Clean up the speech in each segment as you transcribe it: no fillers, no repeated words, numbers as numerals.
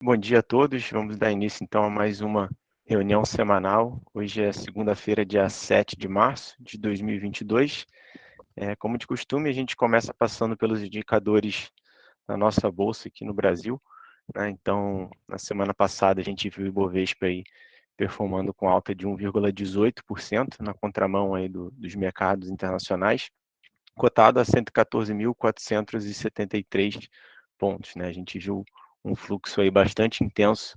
Bom dia a todos. Vamos dar início então a mais uma reunião semanal. Hoje é segunda-feira, dia 7 de março de 2022. Como de costume, a gente começa passando pelos indicadores da nossa bolsa aqui no Brasil, né? Então, na semana passada a gente viu o Ibovespa aí performando com alta de 1,18% na contramão aí dos mercados internacionais, cotado a 114.473 pontos, né? A gente viu um fluxo aí bastante intenso,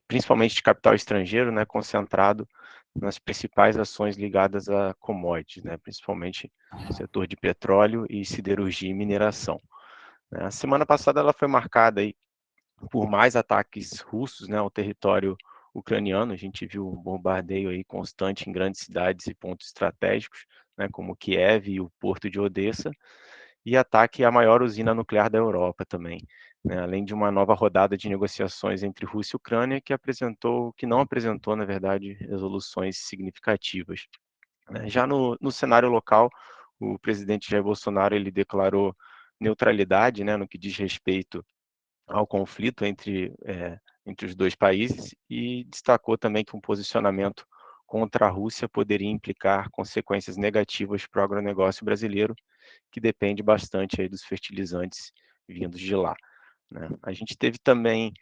principalmente de capital estrangeiro, né, concentrado nas principais ações ligadas a commodities, né, principalmente no setor de petróleo e siderurgia e mineração. A semana passada ela foi marcada aí por mais ataques russos, né, ao território ucraniano. A gente viu um bombardeio aí constante em grandes cidades e pontos estratégicos, né, como Kiev e o porto de Odessa, e ataque à maior usina nuclear da Europa também, né, além de uma nova rodada de negociações entre Rússia e Ucrânia que não apresentou, na verdade, resoluções significativas, né. Já no cenário local, o presidente Jair Bolsonaro ele declarou neutralidade, né, no que diz respeito ao conflito entre os dois países e destacou também que um posicionamento contra a Rússia poderia implicar consequências negativas para o agronegócio brasileiro, que depende bastante aí dos fertilizantes vindos de lá, né. A gente teve também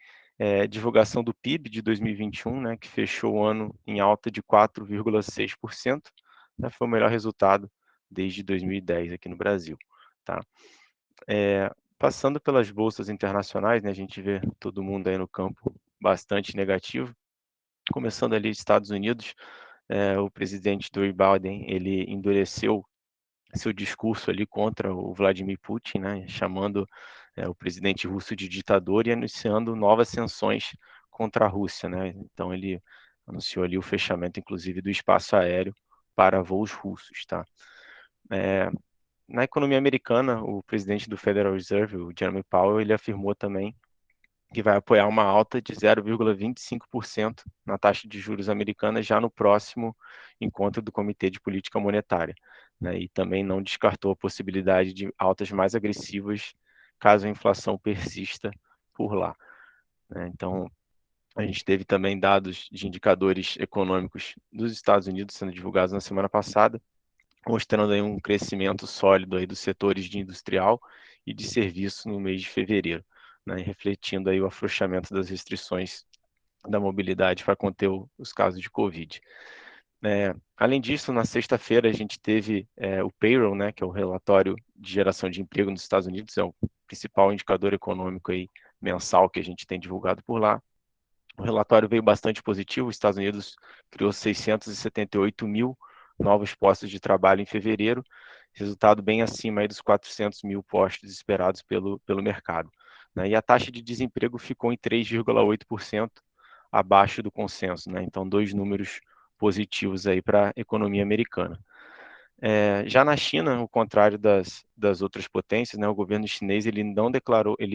divulgação do PIB de 2021, né, que fechou o ano em alta de 4,6%, né, foi o melhor resultado desde 2010 aqui no Brasil, tá. Passando pelas bolsas internacionais, né, a gente vê todo mundo aí no campo bastante negativo, começando ali Estados Unidos, o presidente Joe Biden, ele endureceu seu discurso ali contra o Vladimir Putin, né, chamando o presidente russo de ditador e anunciando novas sanções contra a Rússia, né. Então ele anunciou ali o fechamento, inclusive, do espaço aéreo para voos russos, tá. Eh, Na economia americana, o presidente do Federal Reserve, o Jeremy Powell, ele afirmou também que vai apoiar uma alta de 0,25% na taxa de juros americana já no próximo encontro do Comitê de Política Monetária, né? E também não descartou a possibilidade de altas mais agressivas caso a inflação persista por lá, né? Então, a gente teve também dados de indicadores econômicos dos Estados Unidos sendo divulgados na semana passada, mostrando aí um crescimento sólido aí dos setores de industrial e de serviço no mês de fevereiro, né, refletindo aí o afrouxamento das restrições da mobilidade para conter os casos de Covid. Além disso, na sexta-feira a gente teve o payroll, né, que é o relatório de geração de emprego nos Estados Unidos, é o principal indicador econômico aí mensal que a gente tem divulgado por lá. O relatório veio bastante positivo. Os Estados Unidos criou 678 mil novos postos de trabalho em fevereiro, resultado bem acima aí dos 400 mil postos esperados pelo mercado, né? E a taxa de desemprego ficou em 3,8%, abaixo do consenso, né? Então, dois números positivos aí para a economia americana. Já na China, ao contrário das outras potências, né, o governo chinês ele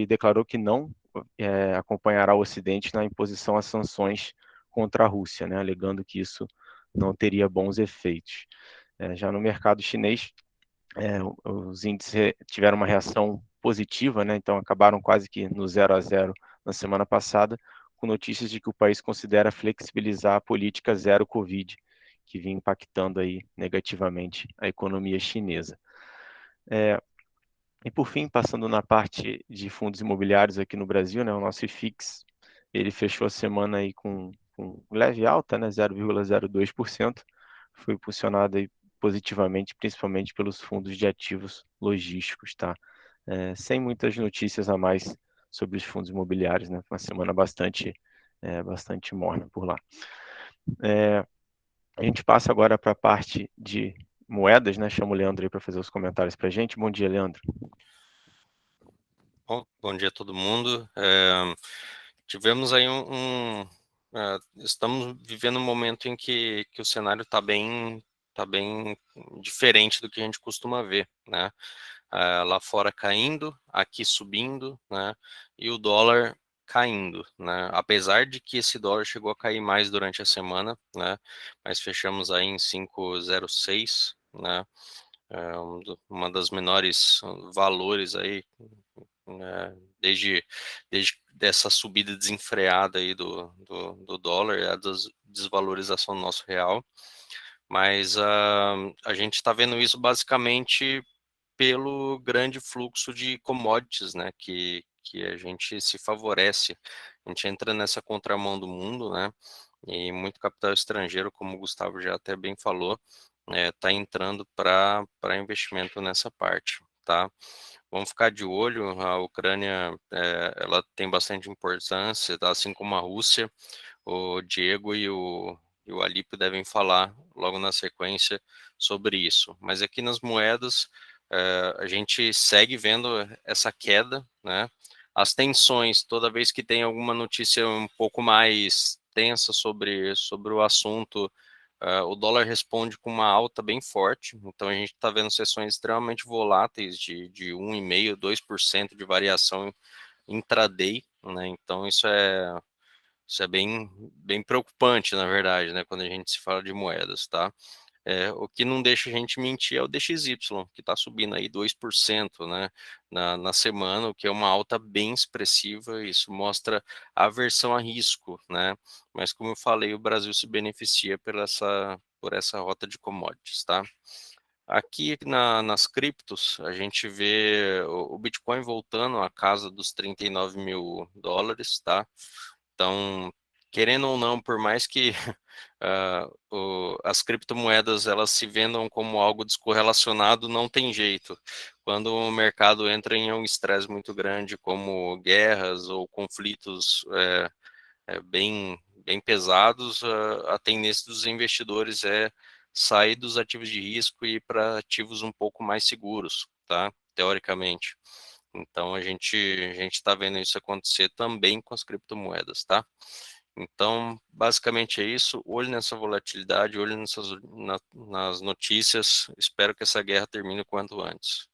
declarou que não acompanhará o Ocidente na imposição a sanções contra a Rússia, né, alegando que isso não teria bons efeitos. Já no mercado chinês, os índices tiveram uma reação positiva, né, então acabaram quase que no 0 a 0 na semana passada, com notícias de que o país considera flexibilizar a política zero Covid, que vinha impactando aí negativamente a economia chinesa. E por fim, passando na parte de fundos imobiliários aqui no Brasil, né, o nosso IFIX, ele fechou a semana aí com leve alta, né, 0,02%, foi impulsionado aí positivamente, principalmente pelos fundos de ativos logísticos, tá? Sem muitas notícias a mais sobre os fundos imobiliários, né? Foi uma semana bastante morna por lá. A gente passa agora para a parte de moedas, né? Chamo o Leandro aí para fazer os comentários para a gente. Bom dia, Leandro. Bom dia a todo mundo. Tivemos aí estamos vivendo um momento em que o cenário está bem diferente do que a gente costuma ver, né? Lá fora caindo, aqui subindo, né? E o dólar caindo, né? Apesar de que esse dólar chegou a cair mais durante a semana, né? Mas fechamos aí em 5,06, né? Uma das menores valores aí, né, desde dessa subida desenfreada aí do dólar, a desvalorização do nosso real, mas a gente está vendo isso basicamente pelo grande fluxo de commodities, né, que a gente se favorece, a gente entra nessa contramão do mundo, né, e muito capital estrangeiro, como o Gustavo já até bem falou, está entrando para investimento nessa parte, tá? Vamos ficar de olho, a Ucrânia, ela tem bastante importância, tá? Assim como a Rússia, o Diego e o Alípio devem falar logo na sequência sobre isso. Mas aqui nas moedas, a gente segue vendo essa queda, né? As tensões, toda vez que tem alguma notícia um pouco mais tensa sobre o assunto, o dólar responde com uma alta bem forte, então a gente está vendo sessões extremamente voláteis de 1,5%, 2% de variação intraday, né? Então isso é bem preocupante, na verdade, né, quando a gente se fala de moedas, tá? O que não deixa a gente mentir é o DXY, que está subindo aí 2%, né, na semana, o que é uma alta bem expressiva. Isso mostra aversão a risco, né? Mas como eu falei, o Brasil se beneficia por essa rota de commodities, tá? Aqui nas criptos, a gente vê o Bitcoin voltando à casa dos 39 mil dólares, tá? Então, querendo ou não, por mais que as criptomoedas elas se vendam como algo descorrelacionado, não tem jeito. Quando o mercado entra em um estresse muito grande, como guerras ou conflitos bem pesados, a tendência dos investidores é sair dos ativos de risco e ir para ativos um pouco mais seguros, tá? Teoricamente. Então a gente está vendo isso acontecer também com as criptomoedas, tá? Então, basicamente é isso. Olho nessa volatilidade, olho nas notícias. Espero que essa guerra termine o quanto antes.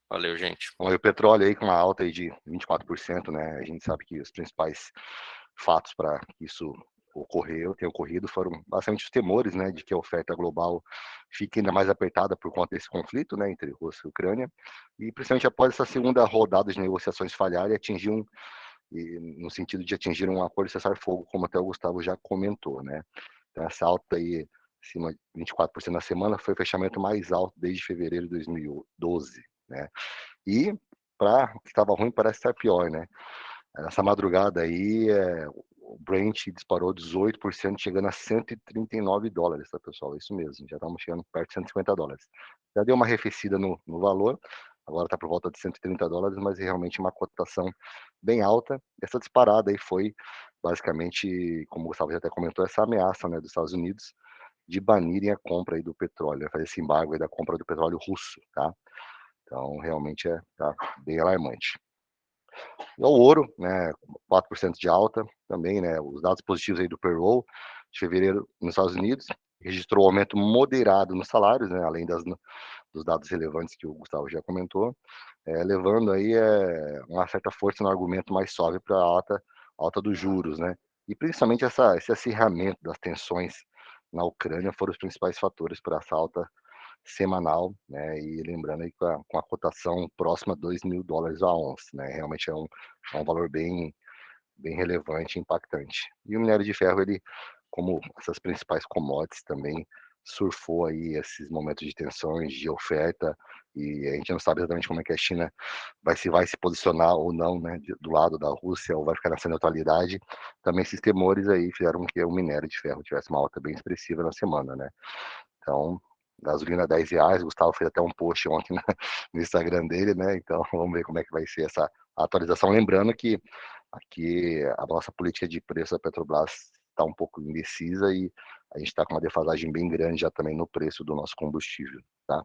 Valeu, gente. Bom, e o petróleo aí com uma alta aí de 24%, né? A gente sabe que os principais fatos para isso tenha ocorrido, foram basicamente os temores, né, de que a oferta global fique ainda mais apertada por conta desse conflito, né, entre Rússia e Ucrânia, e principalmente após essa segunda rodada de negociações falhar no sentido de atingir um acordo de cessar-fogo, como até o Gustavo já comentou, né. Então essa alta aí, acima de 24% na semana, foi o fechamento mais alto desde fevereiro de 2012, né. E para o que estava ruim parece estar pior, né. Essa madrugada aí, o Brent disparou 18%, chegando a 139 dólares, tá, pessoal? Isso mesmo, já estamos chegando perto de 150 dólares. Já deu uma arrefecida no valor, agora está por volta de 130 dólares, mas é realmente uma cotação bem alta. Essa disparada aí foi basicamente, como o Gustavo já até comentou, essa ameaça, né, dos Estados Unidos de banirem a compra aí do petróleo, né, fazer esse embargo aí da compra do petróleo russo, tá? Então, realmente tá bem alarmante. E o ouro, né, 4% de alta também, né, os dados positivos aí do payroll de fevereiro nos Estados Unidos, registrou um aumento moderado nos salários, né, além dos dados relevantes que o Gustavo já comentou, levando aí uma certa força no argumento mais suave para a alta dos juros, né, e principalmente esse acirramento das tensões na Ucrânia foram os principais fatores para essa alta semanal, né, e lembrando aí com a cotação próxima a 2.000 dólares a onça, né, realmente é um valor bem relevante e impactante. E o minério de ferro, ele, como essas principais commodities também, surfou aí esses momentos de tensões, de oferta, e a gente não sabe exatamente como é que a China vai se posicionar ou não, né, do lado da Rússia, ou vai ficar nessa neutralidade. Também esses temores aí fizeram que o minério de ferro tivesse uma alta bem expressiva na semana, né. Então, gasolina R$ 10, o Gustavo fez até um post ontem no Instagram dele, né? Então vamos ver como é que vai ser essa atualização. Lembrando que aqui a nossa política de preço da Petrobras está um pouco indecisa e a gente está com uma defasagem bem grande já também no preço do nosso combustível, tá?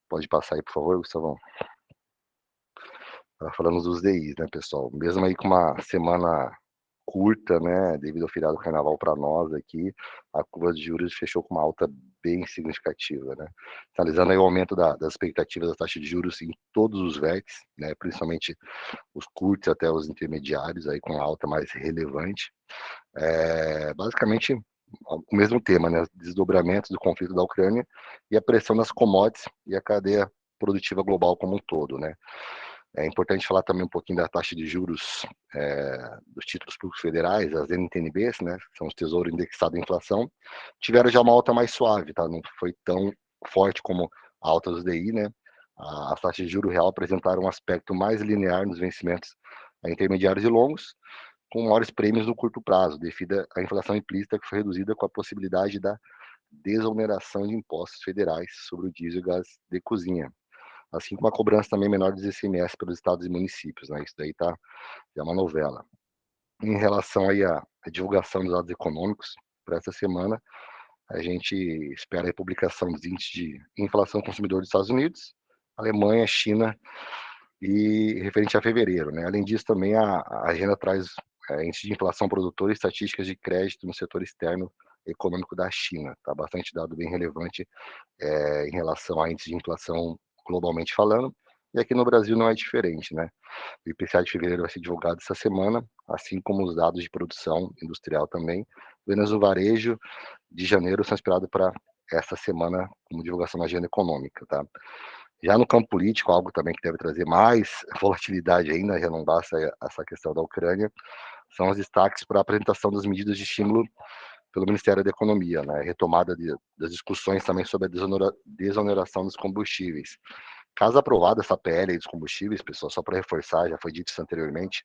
Pode passar aí, por favor, Gustavão. Falando dos DIs, né, pessoal? Mesmo aí com uma semana curta, né, devido ao feriado do carnaval para nós aqui, a curva de juros fechou com uma alta bem significativa, né? Analisando aí o aumento das expectativas da taxa de juros em todos os vértices, né, principalmente os curtos até os intermediários, aí com a alta mais relevante. Basicamente, o mesmo tema, né, desdobramentos do conflito da Ucrânia e a pressão nas commodities e a cadeia produtiva global como um todo, né? É importante falar também um pouquinho da taxa de juros dos títulos públicos federais, as NTNBs, né, são os tesouros indexados à inflação, tiveram já uma alta mais suave, tá? Não foi tão forte como a alta dos DI, né? As taxas de juros real apresentaram um aspecto mais linear nos vencimentos intermediários e longos, com maiores prêmios no curto prazo, devido à inflação implícita que foi reduzida com a possibilidade da desoneração de impostos federais sobre o diesel e gás de cozinha, assim como a cobrança também menor dos ICMS pelos estados e municípios, né? Isso daí tá é uma novela. Em relação aí à divulgação dos dados econômicos para essa semana, a gente espera a publicação dos índices de inflação consumidor dos Estados Unidos, Alemanha, China e referente a fevereiro, né? Além disso, também a agenda traz índice de inflação produtor e estatísticas de crédito no setor externo econômico da China, tá? Bastante dado bem relevante em relação a índice de inflação globalmente falando, e aqui no Brasil não é diferente, né? O IPCA de fevereiro vai ser divulgado essa semana, assim como os dados de produção industrial também. Vendas no varejo de janeiro são esperados para essa semana como divulgação na agenda econômica, tá? Já no campo político, algo também que deve trazer mais volatilidade ainda, já não basta essa questão da Ucrânia, são os destaques para a apresentação das medidas de estímulo pelo Ministério da Economia, né? Retomada das discussões também sobre a desoneração dos combustíveis. Caso aprovada essa PL dos combustíveis, pessoal, só para reforçar, já foi dito isso anteriormente,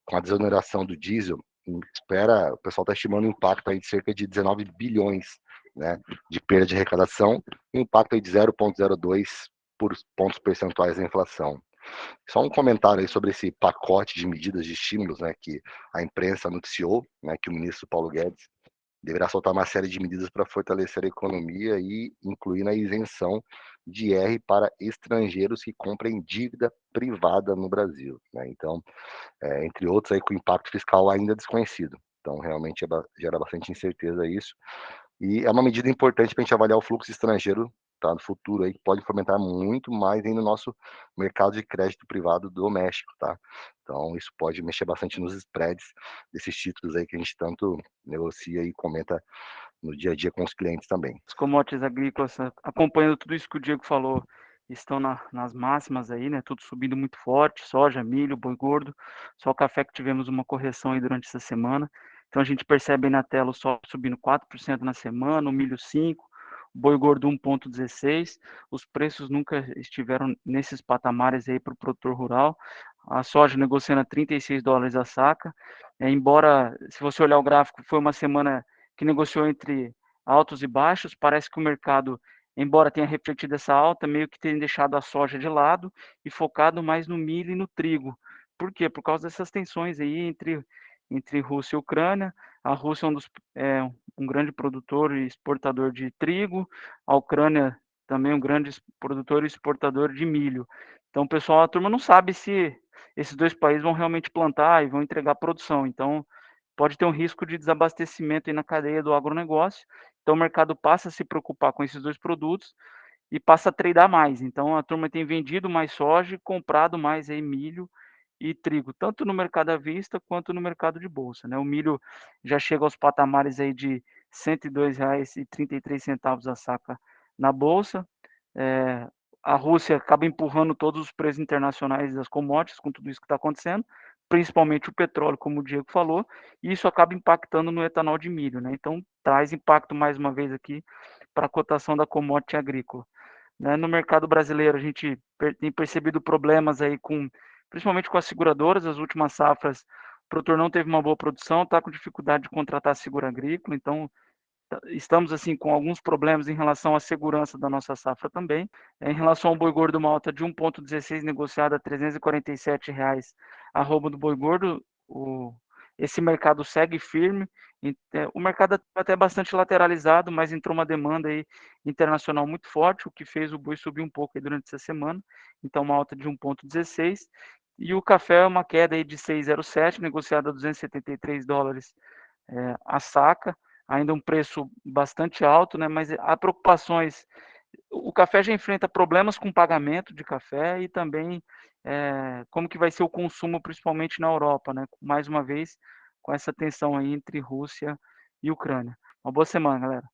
com a desoneração do diesel, o pessoal está estimando um impacto aí de cerca de 19 bilhões, né, de perda de arrecadação, e um impacto aí de 0,02 por pontos percentuais da inflação. Só um comentário aí sobre esse pacote de medidas de estímulos, né, que a imprensa noticiou, né, que o ministro Paulo Guedes deverá soltar uma série de medidas para fortalecer a economia e incluir na isenção de IR para estrangeiros que comprem dívida privada no Brasil, né? Então, entre outros aí com impacto fiscal ainda desconhecido. Então, realmente gera bastante incerteza isso. E é uma medida importante para a gente avaliar o fluxo estrangeiro, tá, no futuro aí, que pode fomentar muito mais ainda no nosso mercado de crédito privado doméstico, tá? Então, isso pode mexer bastante nos spreads desses títulos aí que a gente tanto negocia e comenta no dia a dia com os clientes também. Os commodities agrícolas, acompanhando tudo isso que o Diego falou, estão nas máximas aí, né? Tudo subindo muito forte, soja, milho, boi gordo, só o café que tivemos uma correção aí durante essa semana. Então a gente percebe aí na tela o soja subindo 4% na semana, o milho 5%, o boi gordo 1,16%. Os preços nunca estiveram nesses patamares aí para o produtor rural. A soja negociando a $36 a saca. Embora, se você olhar o gráfico, foi uma semana que negociou entre altos e baixos. Parece que o mercado, embora tenha refletido essa alta, meio que tem deixado a soja de lado e focado mais no milho e no trigo. Por quê? Por causa dessas tensões aí entre Rússia e Ucrânia. A Rússia é um grande produtor e exportador de trigo, a Ucrânia também um grande produtor e exportador de milho. Então, pessoal, a turma não sabe se esses dois países vão realmente plantar e vão entregar produção. Então, pode ter um risco de desabastecimento aí na cadeia do agronegócio. Então, o mercado passa a se preocupar com esses dois produtos e passa a tradar mais. Então, a turma tem vendido mais soja e comprado mais aí milho e trigo, tanto no mercado à vista quanto no mercado de bolsa, né? O milho já chega aos patamares aí de R$ 102,33 a saca na bolsa. A Rússia acaba empurrando todos os preços internacionais das commodities com tudo isso que está acontecendo, principalmente o petróleo, como o Diego falou, e isso acaba impactando no etanol de milho, né? Então, traz impacto mais uma vez aqui para a cotação da commodity agrícola. Né? No mercado brasileiro, a gente tem percebido problemas aí principalmente com as seguradoras, as últimas safras, o produtor não teve uma boa produção, está com dificuldade de contratar seguro agrícola, então estamos assim com alguns problemas em relação à segurança da nossa safra também. Em relação ao boi gordo, uma alta de 1,16 negociada a R$ 347 arroba do boi gordo. Esse mercado segue firme. O mercado é até bastante lateralizado, mas entrou uma demanda aí internacional muito forte, o que fez o boi subir um pouco aí durante essa semana. Então, uma alta de 1,16. E o café é uma queda aí de 6,07, negociada a $273 a saca, ainda um preço bastante alto, né? Mas há preocupações. O café já enfrenta problemas com pagamento de café e também como que vai ser o consumo, principalmente na Europa, né? Mais uma vez, com essa tensão aí entre Rússia e Ucrânia. Uma boa semana, galera.